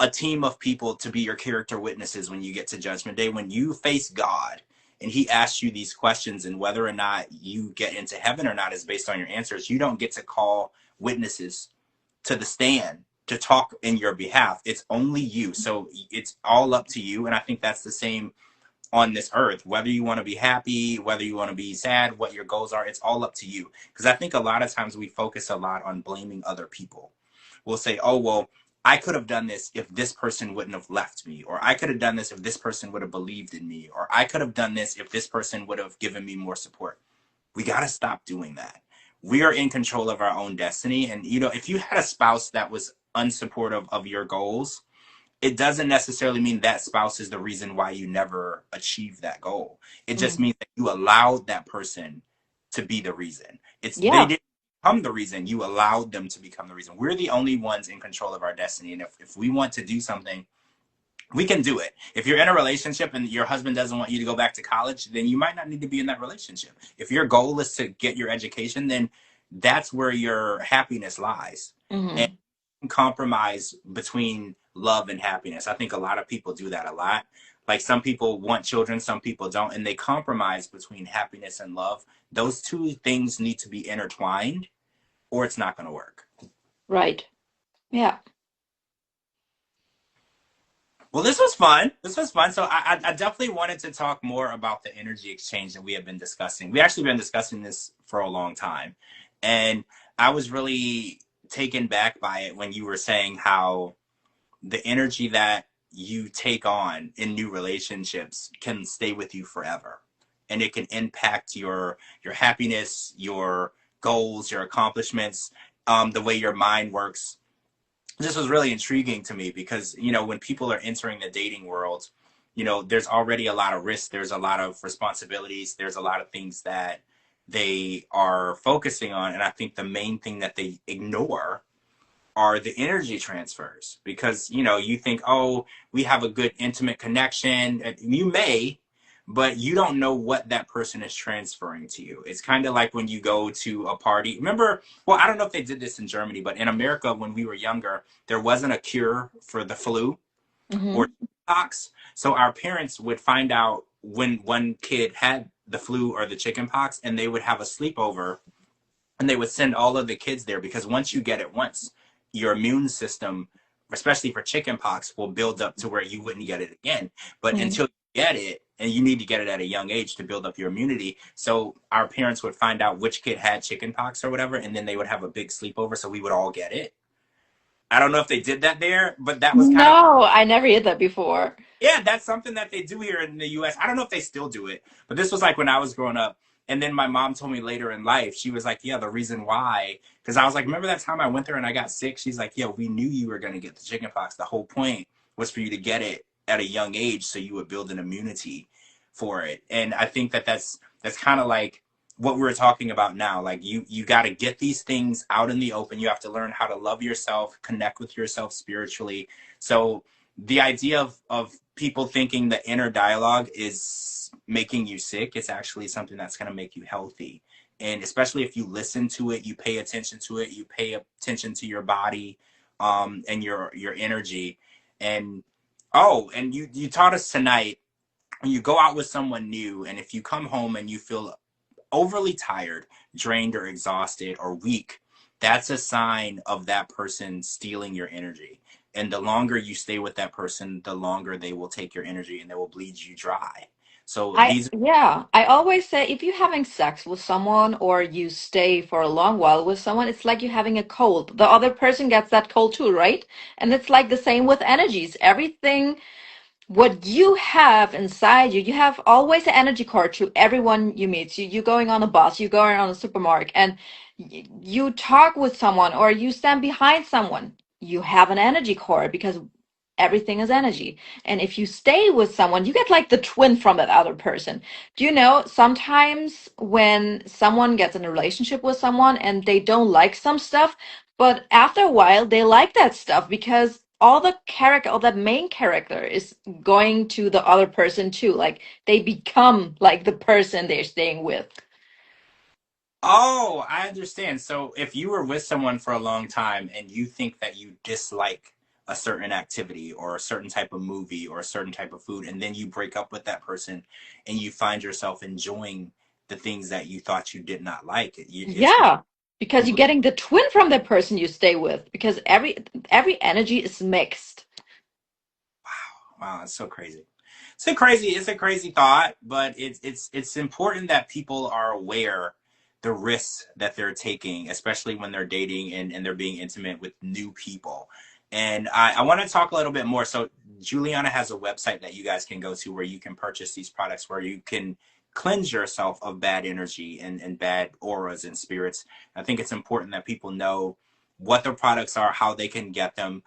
a team of people to be your character witnesses when you get to Judgment Day. When you face God and He asks you these questions, and whether or not you get into heaven or not is based on your answers, you don't get to call witnesses to the stand to talk in your behalf. It's only you. So it's all up to you. And I think that's the same on this earth. Whether you want to be happy, whether you want to be sad, what your goals are, it's all up to you. Because I think a lot of times we focus a lot on blaming other people. We'll say, oh, well, I could have done this if this person wouldn't have left me, or I could have done this if this person would have believed in me, or I could have done this if this person would have given me more support. We got to stop doing that. We are in control of our own destiny. And, if you had a spouse that was unsupportive of your goals, it doesn't necessarily mean that spouse is the reason why you never achieved that goal. It just Mhm. means that you allowed that person to be the reason. They Yeah. didn't become the reason. You allowed them to become the reason. We're the only ones in control of our destiny. And if we want to do something, we can do it. If you're in a relationship and your husband doesn't want you to go back to college, then you might not need to be in that relationship. If your goal is to get your education, then that's where your happiness lies. And Hmm. compromise between love and happiness. I think a lot of people do that a lot. Like some people want children, some people don't, and they compromise between happiness and love. Those two things need to be intertwined, or it's not going to work. Right. Yeah. Well, this was fun. This was fun. So I definitely wanted to talk more about the energy exchange that we have been discussing. We actually been discussing this for a long time, and I was really taken back by it when you were saying how the energy that you take on in new relationships can stay with you forever, and it can impact your happiness, your goals, your accomplishments, the way your mind works. This was really intriguing to me because, when people are entering the dating world, there's already a lot of risk, there's a lot of responsibilities, there's a lot of things that they are focusing on, and I think the main thing that they ignore are the energy transfers. Because you think, oh, we have a good intimate connection, you may, but you don't know what that person is transferring to you. It's kind of like when you go to a party. Remember, well, I don't know if they did this in Germany, but in America when we were younger, there wasn't a cure for the flu or Hmm. pox. So our parents would find out when one kid had the flu or the chicken pox, and they would have a sleepover, and they would send all of the kids there, because once you get it once, your immune system, especially for chickenpox, will build up to where you wouldn't get it again. But Hmm. until you get it, and you need to get it at a young age to build up your immunity. So our parents would find out which kid had chickenpox or whatever, and then they would have a big sleepover, so we would all get it. I don't know if they did that there, but that was kind of, No, I never did that before. yeah, that's something that they do here in the US. I don't know if they still do it, but this was like when I was growing up. And then my mom told me later in life, she was like, yeah, the reason why, because I was like, remember that time I went there and I got sick? She's like, yeah, we knew you were going to get the chicken pox. The whole point was for you to get it at a young age so you would build an immunity for it. And I think that that's kind of like what we were talking about now. Like you got to get these things out in the open. You have to learn how to love yourself, connect with yourself spiritually. So the idea of people thinking the inner dialogue is making you sick, it's actually something that's going to make you healthy. And especially if you listen to it, you pay attention to it, you pay attention to your body, and your energy. And oh, and you taught us tonight, when you go out with someone new, and if you come home and you feel overly tired, drained, or exhausted, or weak, that's a sign of that person stealing your energy. And the longer you stay with that person, the longer they will take your energy and they will bleed you dry. So these, I always say if you're having sex with someone or you stay for a long while with someone, it's like you're having a cold. The other person gets that cold too, right? And it's like the same with energies. Everything what you have inside you, you have always an energy core to everyone you meet. You're going on a bus, you're going on a supermarket, and you talk with someone or you stand behind someone. You have an energy core because everything is energy. And if you stay with someone, you get like the twin from that other person. Do you know, sometimes when someone gets in a relationship with someone and they don't like some stuff, but after a while they like that stuff because all the character, all that main character is going to the other person too. Like they become like the person they're staying with. oh, I understand. So if you were with someone for a long time and you think that you dislike a certain activity or a certain type of movie or a certain type of food, and then you break up with that person and you find yourself enjoying the things that you thought you did not like, it's Yeah, because you're completely. getting the twin from the person you stay with because every energy is mixed. Wow, it's so crazy. It's a crazy thought, but it's important that people are aware the risks that they're taking, especially when they're dating and they're being intimate with new people. And I want to talk a little bit more. So Juliana has a website that you guys can go to where you can purchase these products, where you can cleanse yourself of bad energy and bad auras and spirits. I think it's important that people know what the products are, how they can get them.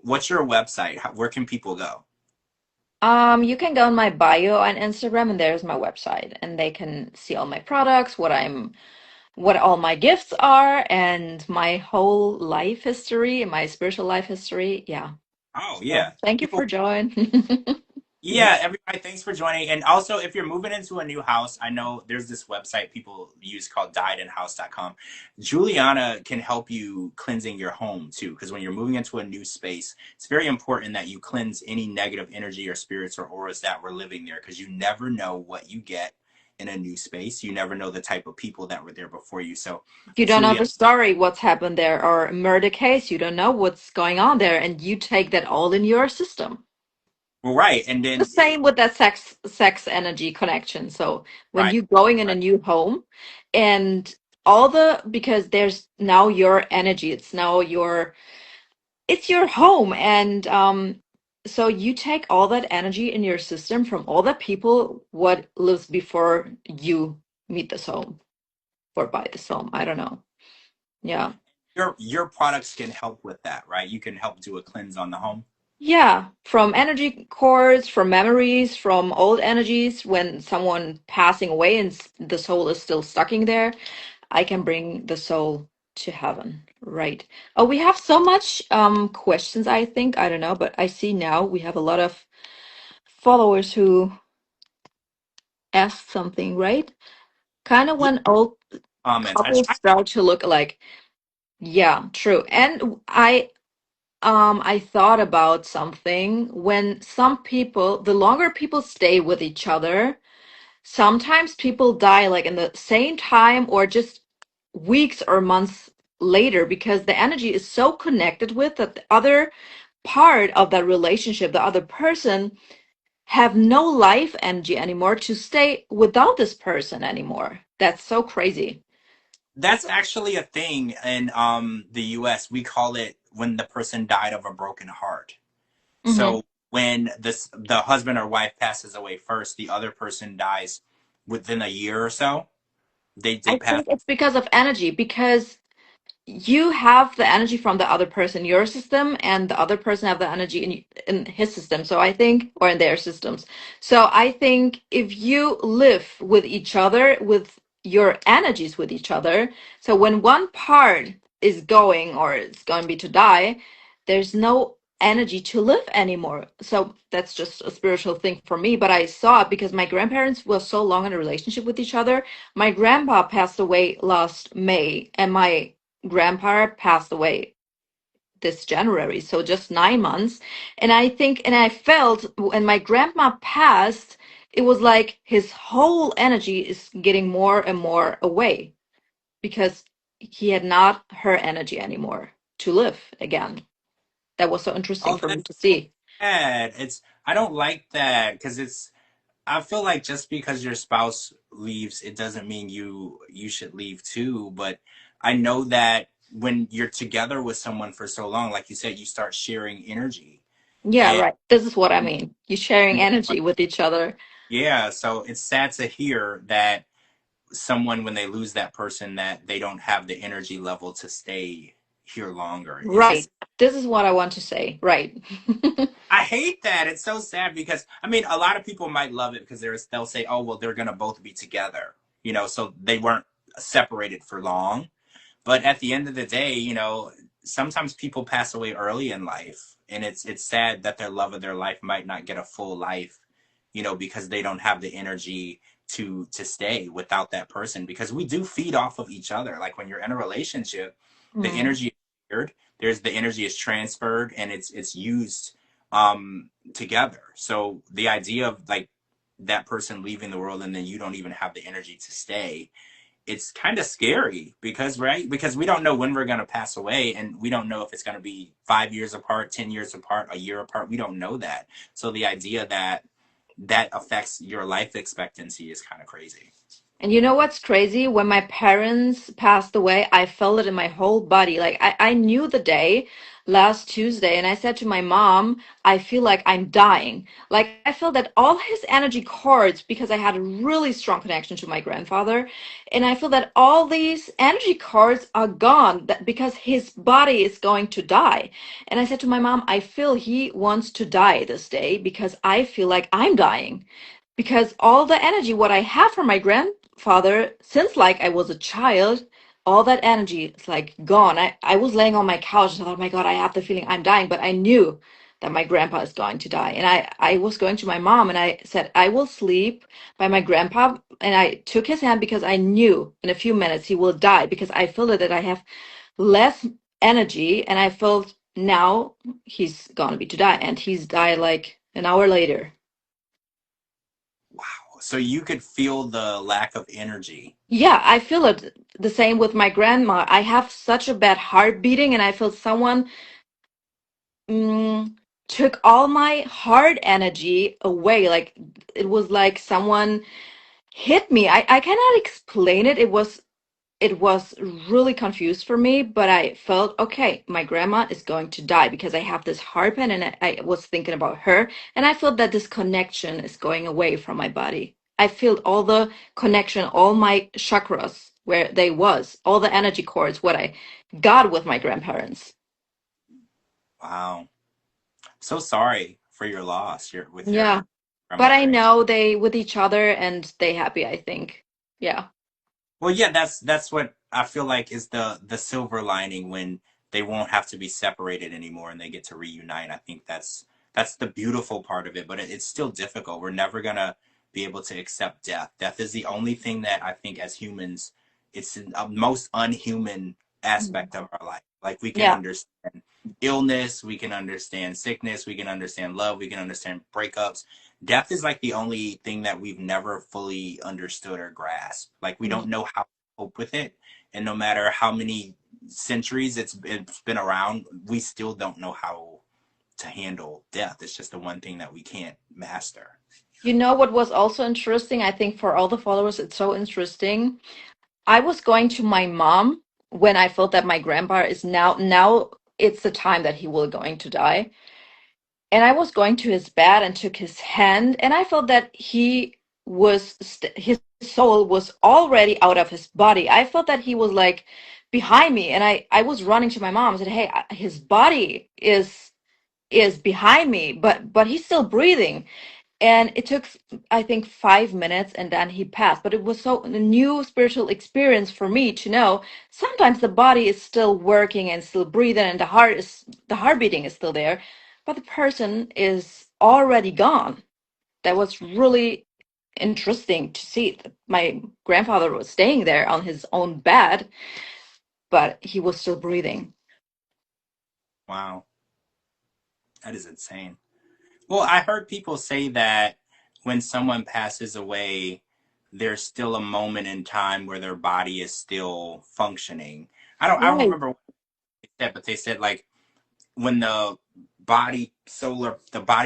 What's your website? Where can people go? You can go on my bio on Instagram, and there's my website, and they can see all my products, what all my gifts are, and my whole life history and my spiritual life history. Yeah. Oh So yeah. thank you People for joining. Yeah, everybody, thanks for joining. And also, if you're moving into a new house, I know there's this website people use called diedinhouse.com. Juliana can help you cleansing your home too, because when you're moving into a new space, it's very important that you cleanse any negative energy or spirits or auras that were living there, because you never know what you get in a new space. You never know the type of people that were there before you. So, You don't know Julia, the story, what's happened there, or a murder case. You don't know what's going on there, and you take that all in your system. well, right, and The then same with that sex energy connection. So when right, you going in a right. new home, and all the because there's now your energy, it's your home, and so you take all that energy in your system from all the people what lives before you meet this home or buy this home. I don't know. Yeah. Your products can help with that, right? You can help do a cleanse on the home. Yeah, from energy cords, from memories, from old energies, when someone passing away and the soul is still stuck in there, I can bring the soul to heaven. Right. Oh, we have so much questions, I think. I don't know, but I see now we have a lot of followers who asked something, right? Kind of Yeah, when old comments. I couples try. start to look alike. Yeah, true. And I thought about something when some people, the longer people stay with each other, sometimes people die like in the same time or just weeks or months later because the energy is so connected with that the other part of that relationship, the other person, have no life energy anymore to stay without this person anymore. That's so crazy. That's actually a thing in the US. We call it when the person died of a broken heart. Hmm. So when the husband or wife passes away first, the other person dies within a year or so. They I pass. think it's because of energy, because you have the energy from the other person in your system, and the other person have the energy in his system. So I think, or in their systems. So I think if you live with each other, with your energies with each other, so when one part is going or it's going to be to die, there's no energy to live anymore. So that's just a spiritual thing for me. But I saw it because my grandparents were so long in a relationship with each other. My grandpa passed away last May, and my grandpa passed away this January, so just 9 months. And I think, and I felt when my grandma passed, it was like his whole energy is getting more and more away because he had not her energy anymore to live again. That was so interesting Oh, for me that's to so see. sad. It's I don't like that because it's I feel like just because your spouse leaves, it doesn't mean you should leave too. But I know that when you're together with someone for so long, like you said, you start sharing energy. Yeah, And right. This is what I mean. You're sharing energy with each other. yeah, so it's sad to hear that someone, when they lose that person, that they don't have the energy level to stay here longer. It's Right. This is what I want to say. Right. I hate that. It's so sad because I mean, a lot of people might love it because they'll say, "Oh, well, they're gonna both be together," so they weren't separated for long. But at the end of the day, sometimes people pass away early in life, and it's sad that their love of their life might not get a full life, because they don't have the energy to stay without that person. Because we do feed off of each other. Like when you're in a relationship, the Mm. energy is shared. There's the energy is transferred and it's used together. So the idea of like that person leaving the world and then you don't even have the energy to stay, it's kind of scary because because we don't know when we're going to pass away, and we don't know if it's going to be 5 years apart, 10 years apart, a year apart. We don't know that. So the idea that that affects your life expectancy is kind of crazy. And you know what's crazy? When my parents passed away, I felt it in my whole body. Like I knew the day last Tuesday, and I said to my mom, I feel like I'm dying. Like I feel that all his energy cords, because I had a really strong connection to my grandfather, and I feel that all these energy cords are gone because his body is going to die. And I said to my mom, I feel he wants to die this day because I feel like I'm dying because all the energy what I have from my grandfather since like I was a child, all that energy is like gone. I was laying on my couch and I thought, oh my God, I have the feeling I'm dying, but I knew that my grandpa is going to die. And I was going to my mom and I said, I will sleep by my grandpa. And I took his hand because I knew in a few minutes he will die because I feel that I have less energy. And I felt now he's going to be to die. And he's died like an hour later. Wow. So you could feel the lack of energy. Yeah, I feel it the same with my grandma. I have such a bad heart beating, and I feel someone mm, took all my heart energy away. Like it was like someone hit me. I cannot explain it. It was really confused for me, but I felt okay, my grandma is going to die because I have this heart pain and I was thinking about her. And I felt that this connection is going away from my body. I felt all the connection, all my chakras where they was, all the energy cords, what I got with my grandparents. Wow. So sorry for your loss with Yeah. your But I grandmother. know they with each other and they happy, I think. Yeah. Well, yeah, that's what I feel like is the silver lining when they won't have to be separated anymore and they get to reunite. I think that's the beautiful part of it, but it's still difficult. We're never gonna be able to accept death. Death is the only thing that I think as humans, it's the most unhuman Mhm. aspect of our life. Like we can Yeah. understand illness, we can understand sickness, we can understand love, we can understand breakups. Death is like the only thing that we've never fully understood or grasped. Like we don't Mhm. know how to cope with it, and no matter how many centuries it's been around, we still don't know how to handle death. It's just the one thing that we can't master. You know what was also interesting? I think for all the followers, it's so interesting. I was going to my mom when I felt that my grandpa is now it's the time that he will going to die. And I was going to his bed and took his hand, and I felt that his soul was already out of his body. I felt that he was like behind me, and I was running to my mom and said, "Hey, his body is behind me, but he's still breathing." And it took I think 5 minutes and then he passed, but it was so a new spiritual experience for me to know sometimes the body is still working and still breathing and the heart beating is still there, but the person is already gone. That was really interesting to see that my grandfather was staying there on his own bed, but he was still breathing. Wow, that is insane. Well, I heard people say that when someone passes away, there's still a moment in time where their body is still functioning. I don't Right. remember what they said, but they said like when the body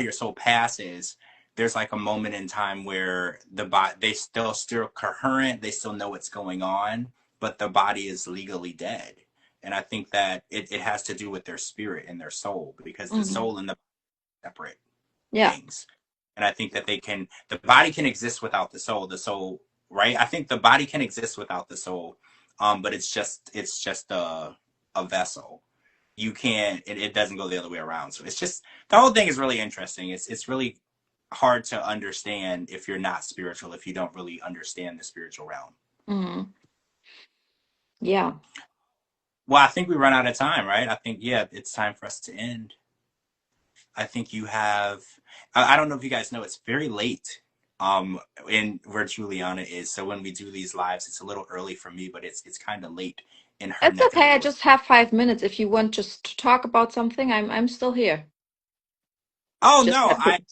or soul passes, there's like a moment in time where the body they still coherent, they still know what's going on, but the body is legally dead. And I think that it has to do with their spirit and their soul because the Mhm. soul and the separate Yeah. things. And I think that the body can exist without the soul, right? I think the body can exist without the soul, but it's just a vessel. You can't, it doesn't go the other way around. So it's just, the whole thing is really interesting. It's really hard to understand if you're not spiritual, if you don't really understand the spiritual realm. Mhm. Yeah. Well, I think we run out of time, right? I think, yeah, it's time for us to end. I think you have. I don't know if you guys know, it's very late. In where Juliana is. So when we do these lives, it's a little early for me, but it's kind of late in her It's neck of the okay. I woods. just have 5 minutes. If you want just to talk about something, I'm still here. Oh Just no, have to.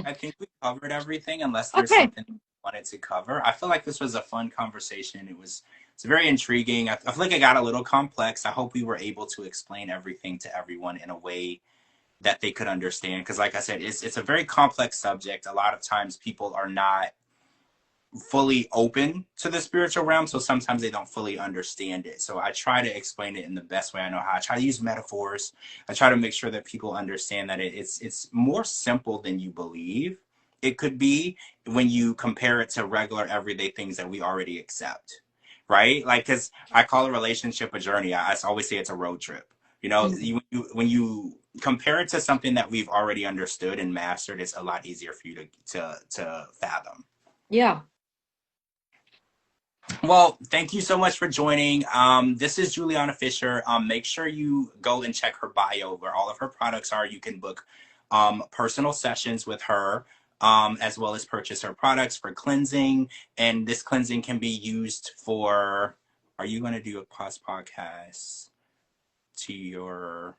I think we covered everything unless there's Okay. something you wanted to cover. I feel like this was a fun conversation. It's very intriguing. I feel like it got a little complex. I hope we were able to explain everything to everyone in a way that they could understand. Because like I said, it's a very complex subject. A lot of times people are not fully open to the spiritual realm, so sometimes they don't fully understand it. So I try to explain it in the best way I know how. I try to use metaphors. I try to make sure that people understand that it's more simple than you believe it could be when you compare it to regular everyday things that we already accept, right? Like, because I call a relationship a journey. I always say it's a road trip. Mhm. When you compare it to something that we've already understood and mastered, it's a lot easier for you to fathom. Yeah. Well, thank you so much for joining. This is Giuliana Fischer. Make sure you go and check her bio where all of her products are. You can book personal sessions with her, as well as purchase her products for cleansing. And this cleansing can be used for, are you going to do a podcast to your,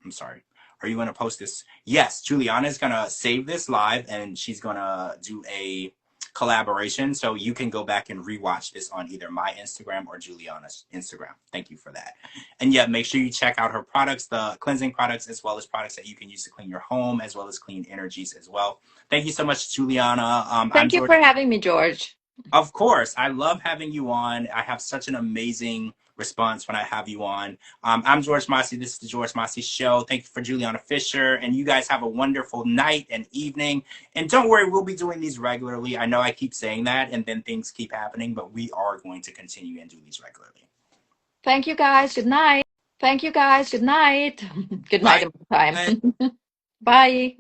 I'm sorry. Are you going to post this? Yes, Giuliana is going to save this live and she's going to do a collaboration. So you can go back and rewatch this on either my Instagram or Giuliana's Instagram. Thank you for that. And yeah, make sure you check out her products, the cleansing products, as well as products that you can use to clean your home, as well as clean energies as well. Thank you so much, Giuliana. Thank you for having me, George. Of course. I love having you on. I have such an amazing response when I have you on. I'm George Mossey. This is the George Mossey Show. Thank you for Giuliana Fischer. And you guys have a wonderful night and evening. And don't worry, we'll be doing these regularly. I know I keep saying that and then things keep happening, but we are going to continue and do these regularly. Thank you, guys. Good night. Thank you, guys. Good night. Good night, time. Bye.